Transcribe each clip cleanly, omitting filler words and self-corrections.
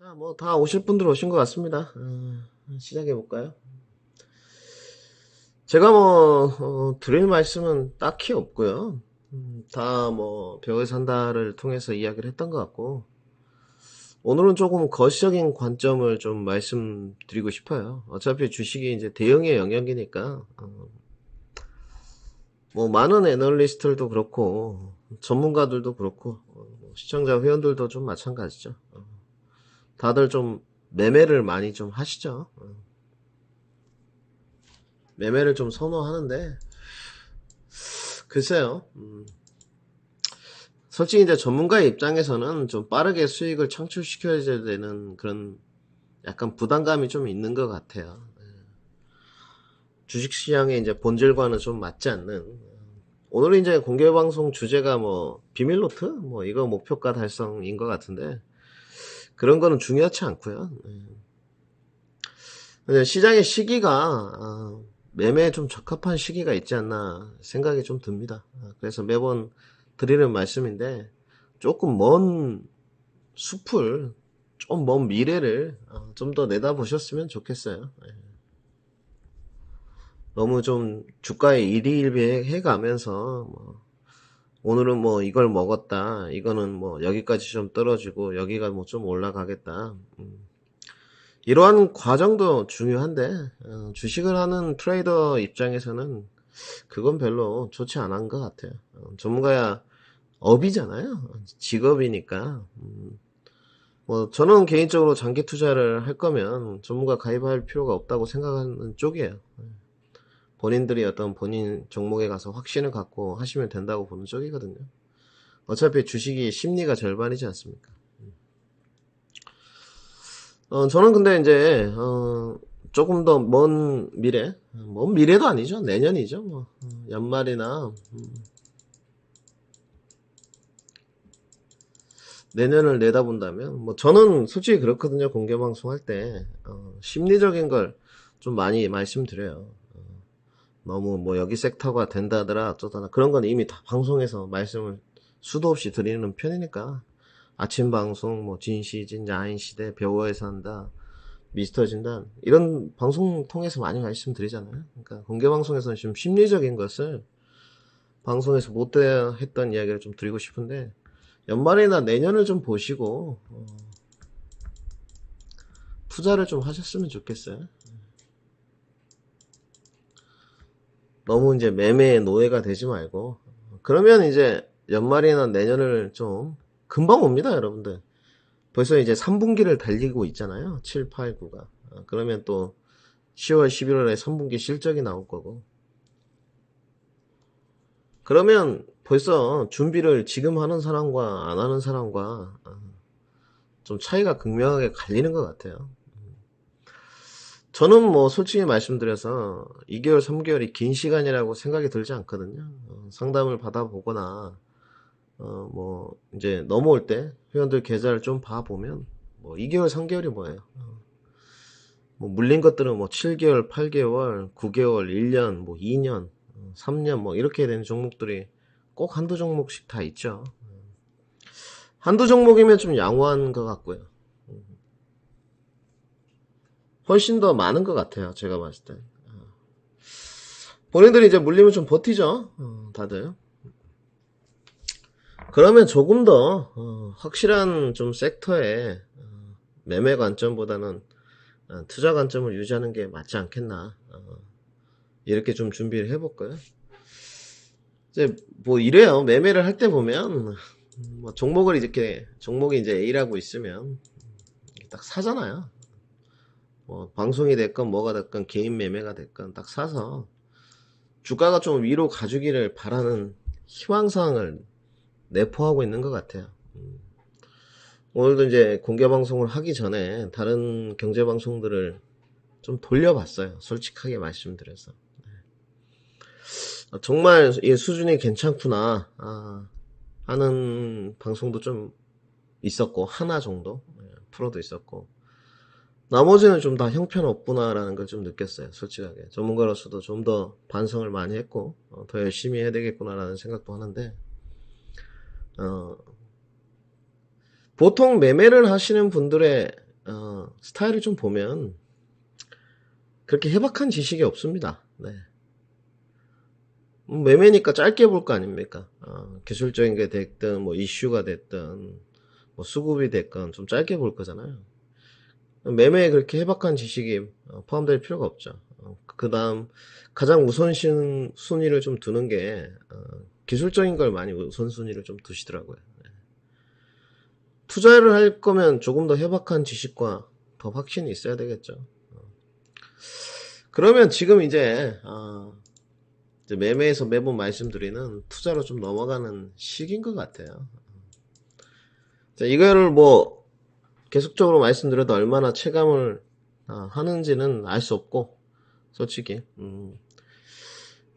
자, 뭐, 다 오실 분들 오신 것 같습니다. 시작해볼까요? 제가 뭐, 드릴 말씀은 딱히 없고요. 다 뭐, 벽을 산다를 통해서 이야기를 했던 것 같고, 오늘은 조금 거시적인 관점을 좀 말씀드리고 싶어요. 어차피 주식이 이제 대응의 영역이니까, 뭐, 많은 애널리스트들도 그렇고, 전문가들도 그렇고, 시청자 회원들도 좀 마찬가지죠. 다들 좀 매매를 많이 좀 하시죠. 매매를 좀 선호하는데, 글쎄요. 솔직히 이제 전문가의 입장에서는 좀 빠르게 수익을 창출시켜야 되는 그런 약간 부담감이 좀 있는 것 같아요. 주식시장의 이제 본질과는 좀 맞지 않는. 오늘 이제 공개방송 주제가 뭐, 비밀노트? 뭐, 이거 목표가 달성인 것 같은데, 그런 거는 중요하지 않고요. 근데 시장의 시기가, 매매에 좀 적합한 시기가 있지 않나 생각이 좀 듭니다. 그래서 매번 드리는 말씀인데, 조금 먼 숲을, 좀 먼 미래를 좀 더 내다보셨으면 좋겠어요. 너무 좀 주가에 일희일비해 가면서 뭐 오늘은 뭐 이걸 먹었다, 이거는 뭐 여기까지 좀 떨어지고 여기가 뭐 좀 올라가겠다, 이러한 과정도 중요한데 주식을 하는 트레이더 입장에서는 그건 별로 좋지 않은 것 같아요. 전문가야 업이잖아요. 직업이니까. 뭐 저는 개인적으로 장기 투자를 할 거면 전문가 가입할 필요가 없다고 생각하는 쪽이에요. 본인들이 어떤 본인 종목에 가서 확신을 갖고 하시면 된다고 보는 쪽이거든요. 어차피 주식이 심리가 절반이지 않습니까? 저는 근데 이제 조금 더 먼 미래, 먼 미래도 아니죠. 내년이죠. 뭐 연말이나 내년을 내다본다면, 뭐 저는 솔직히 그렇거든요. 공개 방송할 때 심리적인 걸 좀 많이 말씀드려요. 너무 뭐 여기 섹터가 된다더라 어쩌더라 그런 건 이미 다 방송에서 말씀을 수도 없이 드리는 편이니까. 아침 방송 뭐 진시진 야인시대 벼워에 산다 미스터 진단 이런 방송 통해서 많이 말씀드리잖아요. 그러니까 공개 방송에서는 좀 심리적인 것을 방송에서 못 했던 이야기를 좀 드리고 싶은데, 연말이나 내년을 좀 보시고 투자를 좀 하셨으면 좋겠어요. 너무 이제 매매의 노예가 되지 말고. 그러면 이제 연말이나 내년을 좀 금방 옵니다, 여러분들. 벌써 이제 3분기를 달리고 있잖아요. 7, 8, 9가. 그러면 또 10월, 11월에 3분기 실적이 나올 거고. 그러면 벌써 준비를 지금 하는 사람과 안 하는 사람과 좀 차이가 극명하게 갈리는 것 같아요. 저는 뭐 솔직히 말씀드려서 2개월, 3개월이 긴 시간이라고 생각이 들지 않거든요. 상담을 받아보거나 뭐 이제 넘어올 때 회원들 계좌를 좀 봐보면 뭐 2개월, 3개월이 뭐예요. 뭐 물린 것들은 뭐 7개월, 8개월, 9개월, 1년, 뭐 2년, 3년 뭐 이렇게 되는 종목들이 꼭 한두 종목씩 다 있죠. 한두 종목이면 좀 양호한 것 같고요. 훨씬 더 많은 것 같아요. 제가 봤을 때. 본인들이 이제 물리면 좀 버티죠. 다들. 그러면 조금 더 확실한 좀 섹터에 매매 관점보다는 투자 관점을 유지하는 게 맞지 않겠나. 이렇게 좀 준비를 해볼까요? 이제 뭐 이래요. 매매를 할 때 보면 뭐 종목을 이렇게 종목이 이제 A라고 있으면 딱 사잖아요. 뭐 방송이 됐건 뭐가 됐건 개인 매매가 됐건 딱 사서 주가가 좀 위로 가주기를 바라는 희망사항을 내포하고 있는 것 같아요. 오늘도 이제 공개 방송을 하기 전에 다른 경제 방송들을 좀 돌려봤어요. 솔직하게 말씀드려서. 정말 이 수준이 괜찮구나 하는 방송도 좀 있었고, 하나 정도 프로도 있었고, 나머지는 좀 다 형편없구나라는 걸 좀 느꼈어요. 솔직하게 전문가로서도 좀 더 반성을 많이 했고 더 열심히 해야 되겠구나라는 생각도 하는데, 보통 매매를 하시는 분들의 스타일을 좀 보면 그렇게 해박한 지식이 없습니다. 네. 매매니까 짧게 볼 거 아닙니까? 기술적인 게 됐든, 뭐, 이슈가 됐든, 뭐, 수급이 됐건, 좀 짧게 볼 거잖아요. 매매에 그렇게 해박한 지식이 포함될 필요가 없죠. 그 다음, 가장 우선순위를 좀 두는 게, 기술적인 걸 많이 우선순위를 좀 두시더라고요. 네. 투자를 할 거면 조금 더 해박한 지식과 더 확신이 있어야 되겠죠. 그러면 지금 이제 매매에서 매번 말씀드리는 투자로 좀 넘어가는 시기인 것 같아요. 자, 이거를 뭐 계속적으로 말씀드려도 얼마나 체감을 하는지는 알 수 없고, 솔직히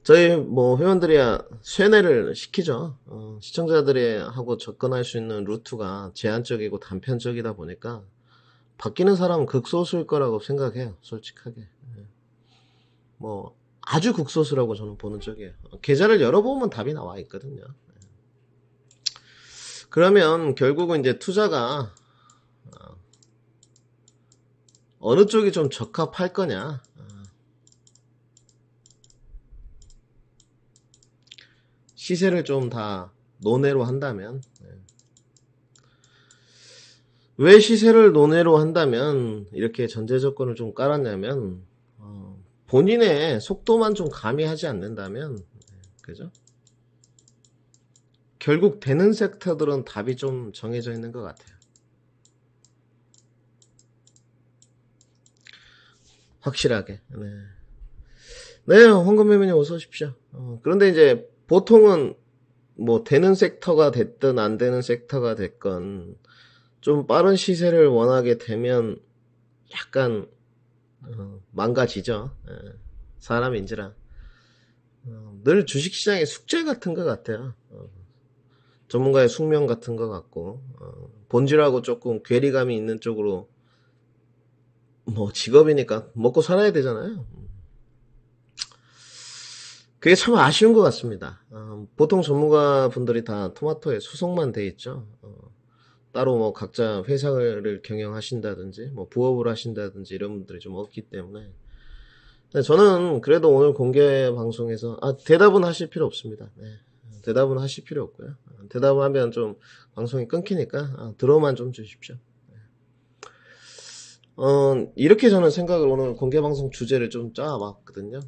저희 뭐 회원들이야 쇠뇌를 시키죠. 시청자들이 하고 접근할 수 있는 루트가 제한적이고 단편적이다 보니까 바뀌는 사람은 극소수일 거라고 생각해요, 솔직하게. 뭐 아주 극소수라고 저는 보는 쪽이에요. 계좌를 열어보면 답이 나와 있거든요. 그러면 결국은 이제 투자가 어느 쪽이 좀 적합할 거냐, 시세를 좀 다 논외로 한다면, 왜 시세를 논외로 한다면 이렇게 전제 조건을 좀 깔았냐면, 본인의 속도만 좀 가미하지 않는다면, 그죠? 결국 되는 섹터들은 답이 좀 정해져 있는 것 같아요. 확실하게. 네. 네, 황금매매님 어서 오십시오. 그런데 이제 보통은 뭐 되는 섹터가 됐든 안 되는 섹터가 됐건 좀 빠른 시세를 원하게 되면 약간 망가지죠. 사람인지라. 늘 주식시장의 숙제 같은 것 같아요. 전문가의 숙명 같은 것 같고, 본질하고 조금 괴리감이 있는 쪽으로, 뭐 직업이니까 먹고 살아야 되잖아요. 그게 참 아쉬운 것 같습니다. 보통 전문가 분들이 다 토마토에 수송만 돼 있죠. 따로 뭐 각자 회사를 경영하신다든지, 뭐 부업을 하신다든지 이런 분들이 좀 없기 때문에. 저는 그래도 오늘 공개 방송에서, 대답은 하실 필요 없습니다. 네. 대답은 하실 필요 없고요. 대답을 하면 좀 방송이 끊기니까 들어만 좀 주십시오. 이렇게 저는 생각을 오늘 공개 방송 주제를 좀 짜봤거든요.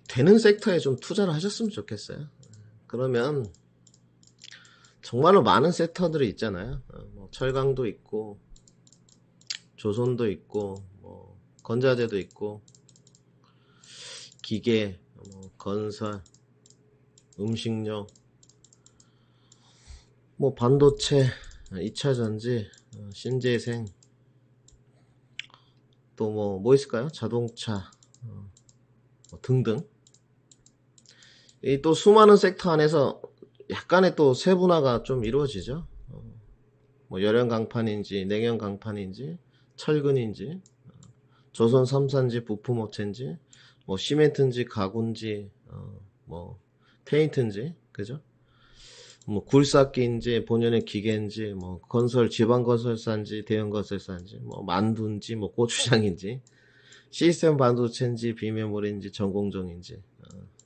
되는 섹터에 좀 투자를 하셨으면 좋겠어요. 그러면 정말로 많은 섹터들이 있잖아요. 뭐 철강도 있고, 조선도 있고, 뭐 건자재도 있고, 기계, 뭐 건설, 음식료, 뭐 반도체, 2차전지, 신재생, 또 뭐 있을까요? 자동차, 뭐 등등. 이 또 수많은 섹터 안에서 약간의 또 세분화가 좀 이루어지죠. 뭐 열연 강판인지, 냉연 강판인지, 철근인지, 조선 삼산지, 부품업체인지, 뭐 시멘트인지, 가구인지, 뭐 페인트인지, 그죠? 뭐 굴삭기인지, 본연의 기계인지, 뭐 건설 지방 건설사인지, 대형 건설사인지, 뭐 만두인지, 뭐 고추장인지, 시스템 반도체인지, 비메모리인지, 전공정인지,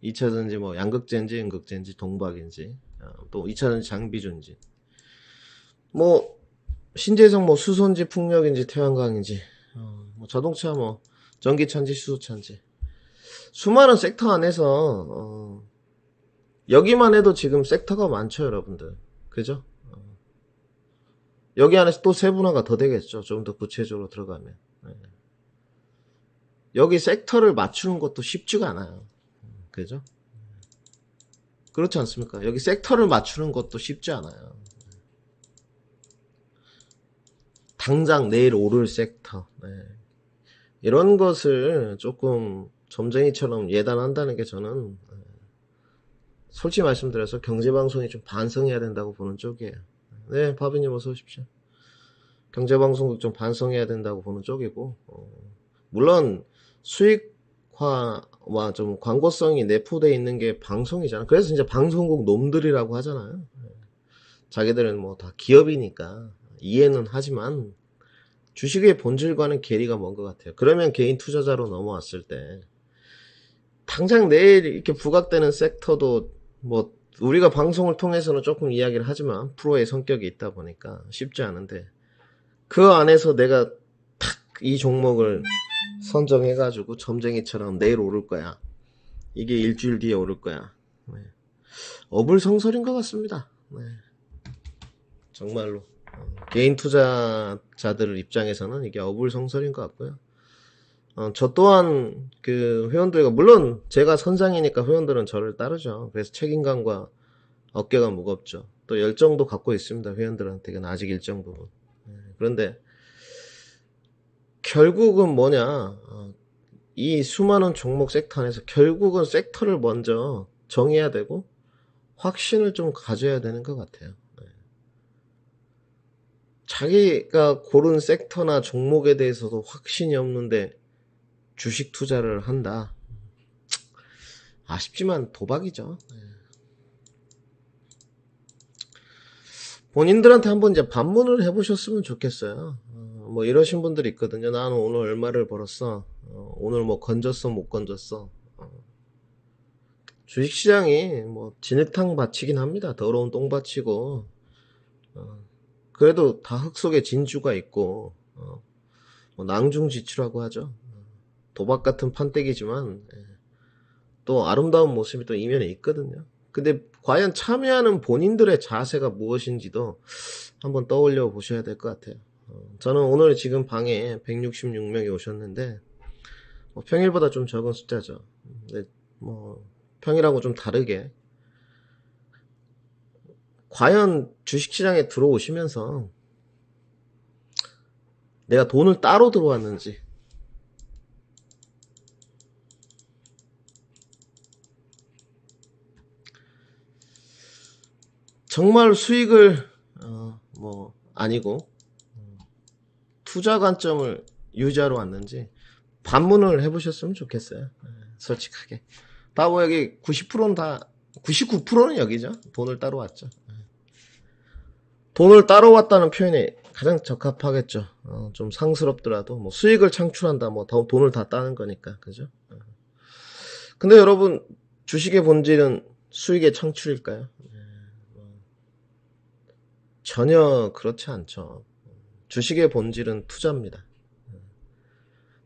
2차전지 뭐 양극재인지, 음극재인지, 동박인지, 또 2차전지 장비주인지, 뭐 신재생 뭐 수소인지, 풍력인지, 태양광인지, 뭐 자동차 뭐 전기차인지, 수소차인지, 수많은 섹터 안에서 여기만 해도 지금 섹터가 많죠, 여러분들. 그죠? 여기 안에서 또 세분화가 더 되겠죠. 좀 더 구체적으로 들어가면. 네. 여기 섹터를 맞추는 것도 쉽지가 않아요. 그죠? 그렇지 않습니까? 여기 섹터를 맞추는 것도 쉽지 않아요. 당장 내일 오를 섹터. 네. 이런 것을 조금 점쟁이처럼 예단한다는 게 저는 솔직히 말씀드려서 경제방송이 좀 반성해야 된다고 보는 쪽이에요. 네, 바비님 어서 오십시오. 경제방송도 좀 반성해야 된다고 보는 쪽이고, 물론 수익화와 좀 광고성이 내포되어 있는 게 방송이잖아. 그래서 진짜 방송국 놈들이라고 하잖아요. 자기들은 뭐 다 기업이니까 이해는 하지만 주식의 본질과는 괴리가 먼 것 같아요. 그러면 개인 투자자로 넘어왔을 때 당장 내일 이렇게 부각되는 섹터도 뭐 우리가 방송을 통해서는 조금 이야기를 하지만 프로의 성격이 있다 보니까 쉽지 않은데 그 안에서 내가 탁 이 종목을 선정해가지고 점쟁이처럼 내일 오를 거야. 이게 일주일 뒤에 오를 거야. 네. 어불성설인 것 같습니다. 네. 정말로 개인 투자자들 입장에서는 이게 어불성설인 것 같고요. 저 또한 그 회원들과 물론 제가 선장이니까 회원들은 저를 따르죠. 그래서 책임감과 어깨가 무겁죠. 또 열정도 갖고 있습니다. 회원들한테는 아직 일정 부분. 그런데 결국은 뭐냐, 이 수많은 종목 섹터 안에서 결국은 섹터를 먼저 정해야 되고 확신을 좀 가져야 되는 것 같아요. 자기가 고른 섹터나 종목에 대해서도 확신이 없는데 주식 투자를 한다. 아쉽지만 도박이죠. 본인들한테 한번 이제 반문을 해보셨으면 좋겠어요. 뭐 이러신 분들이 있거든요. 나는 오늘 얼마를 벌었어. 오늘 뭐 건졌어 못 건졌어. 주식시장이 뭐 진흙탕 밭이긴 합니다. 더러운 똥밭이고 그래도 다 흙 속에 진주가 있고 뭐 낭중지추라고 하죠. 도박 같은 판때기지만 또 아름다운 모습이 또 이면에 있거든요. 근데 과연 참여하는 본인들의 자세가 무엇인지도 한번 떠올려 보셔야 될 것 같아요. 저는 오늘 지금 방에 166명이 오셨는데 뭐 평일보다 좀 적은 숫자죠. 근데 뭐 평일하고 좀 다르게 과연 주식시장에 들어오시면서 내가 돈을 따로 들어왔는지 정말 수익을 뭐 아니고 투자 관점을 유지하러 왔는지 반문을 해보셨으면 좋겠어요. 솔직하게. 다 뭐 여기 90%는 다 99%는 여기죠. 돈을 따로 왔죠. 돈을 따로 왔다는 표현이 가장 적합하겠죠. 좀 상스럽더라도 뭐 수익을 창출한다 뭐 돈을 다 따는 거니까 그죠? 근데 여러분 주식의 본질은 수익의 창출일까요? 전혀 그렇지 않죠. 주식의 본질은 투자입니다.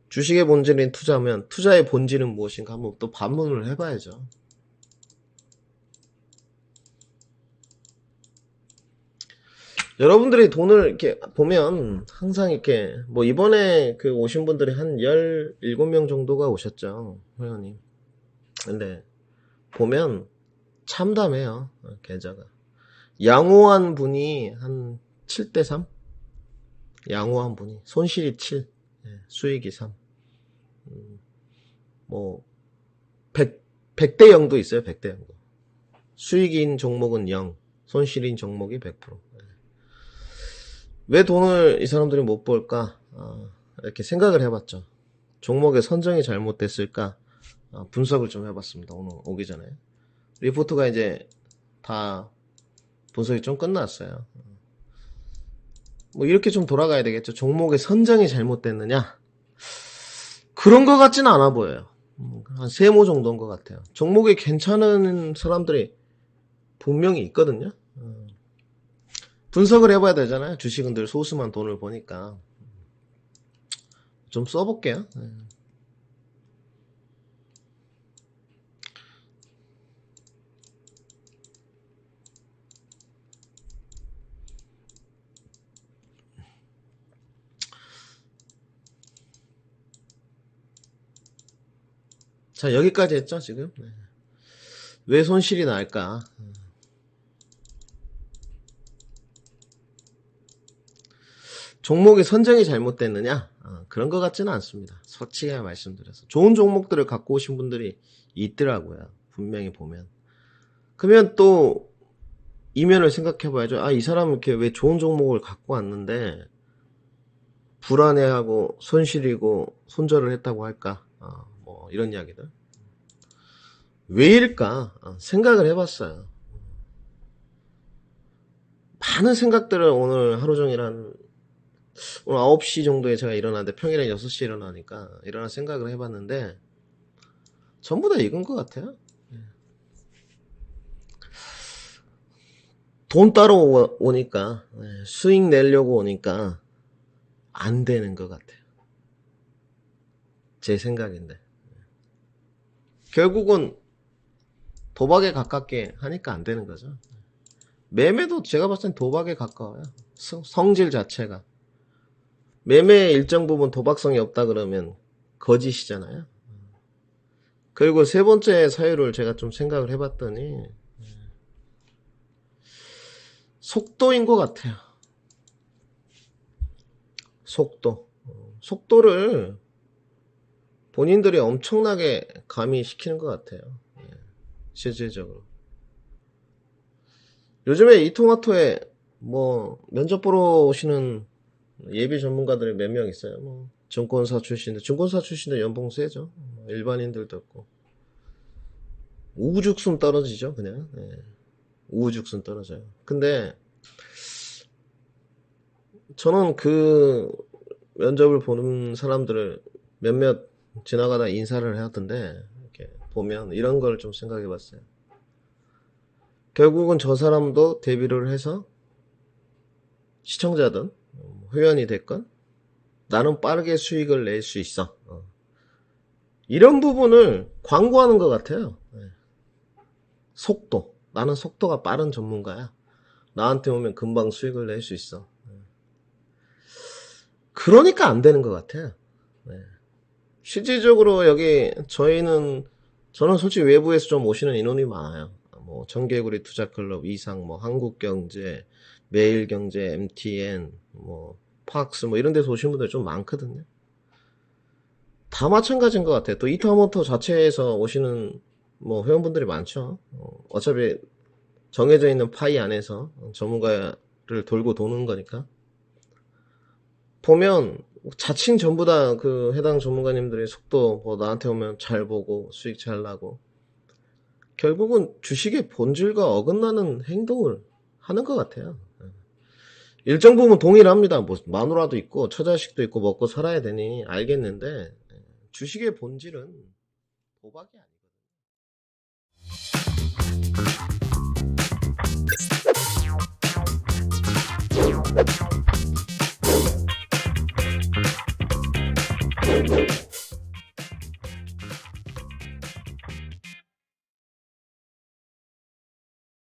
주식의 본질인 투자면 투자의 본질은 무엇인가 한번 또 반문을 해봐야죠. 여러분들이 돈을 이렇게 보면 항상 이렇게 뭐 이번에 그 오신 분들이 한 17명 정도가 오셨죠. 회원님. 근데 보면 참담해요. 계좌가. 양호한 분이 한 7대3? 양호한 분이. 손실이 7, 수익이 3. 뭐 100대 0도 있어요. 100대 0도. 수익인 종목은 0, 손실인 종목이 100%. 왜 돈을 이 사람들이 못 벌까? 이렇게 생각을 해봤죠. 종목의 선정이 잘못됐을까? 분석을 좀 해봤습니다. 오늘 오기 전에. 리포트가 이제 다 분석이 좀 끝났어요. 뭐 이렇게 좀 돌아가야 되겠죠. 종목의 선정이 잘못됐느냐? 그런 것 같지는 않아 보여요. 한 세모 정도인 것 같아요. 종목이 괜찮은 사람들이 분명히 있거든요. 분석을 해봐야 되잖아요. 주식은 늘 소수만 돈을 버니까. 좀 써볼게요. 자, 여기까지 했죠, 지금? 왜 손실이 날까? 종목의 선정이 잘못됐느냐? 그런 것 같지는 않습니다. 솔직히 말씀드려서. 좋은 종목들을 갖고 오신 분들이 있더라고요. 분명히 보면. 그러면 또 이면을 생각해 봐야죠. 이 사람은 이렇게 왜 좋은 종목을 갖고 왔는데 불안해하고 손실이고 손절을 했다고 할까? 뭐 이런 이야기들. 왜일까? 생각을 해봤어요. 많은 생각들을 오늘 하루 종일 오늘 9시 정도에 제가 일어났는데 평일에 6시에 일어나니까 일어나 생각을 해봤는데 전부 다 이건 것 같아요. 돈 따러 오니까 수익 내려고 오니까 안 되는 것 같아요. 제 생각인데 결국은 도박에 가깝게 하니까 안 되는 거죠. 매매도 제가 봤을 땐 도박에 가까워요. 성질 자체가. 매매의 일정 부분 도박성이 없다 그러면 거짓이잖아요. 그리고 세 번째 사유를 제가 좀 생각을 해봤더니 속도인 것 같아요. 속도를 본인들이 엄청나게 가미시키는 것 같아요. 실질적으로. 요즘에 이토마토에 면접 보러 오시는 예비 전문가들이 몇 명 있어요. 증권사 출신들 연봉 세죠. 일반인들도 있고. 우후죽순 떨어지죠, 그냥. 우후죽순 떨어져요. 근데 저는 그 면접을 보는 사람들을 몇몇 지나가다 인사를 하던데 이렇게 보면 이런 걸 좀 생각해 봤어요. 결국은 저 사람도 데뷔를 해서 시청자든 회원이 됐건 나는 빠르게 수익을 낼 수 있어. 이런 부분을 광고하는 것 같아요. 속도. 나는 속도가 빠른 전문가야. 나한테 오면 금방 수익을 낼 수 있어. 그러니까 안 되는 것 같아요. 실질적으로 저는 솔직히 외부에서 좀 오시는 인원이 많아요. 청개구리 투자클럽, 이상, 한국경제, 매일경제, MTN, 팍스, 이런 데서 오신 분들 좀 많거든요. 다 마찬가지인 것 같아요. 또 이타모토 자체에서 오시는 회원분들이 많죠. 어차피 정해져 있는 파이 안에서 전문가를 돌고 도는 거니까. 보면 자칭 전부 다 그 해당 전문가님들의 속도 나한테 오면 잘 보고 수익 잘 나고 결국은 주식의 본질과 어긋나는 행동을 하는 것 같아요. 일정 부분 동일합니다. 마누라도 있고 처자식도 있고 먹고 살아야 되니 알겠는데 주식의 본질은 도박이 아니거든요.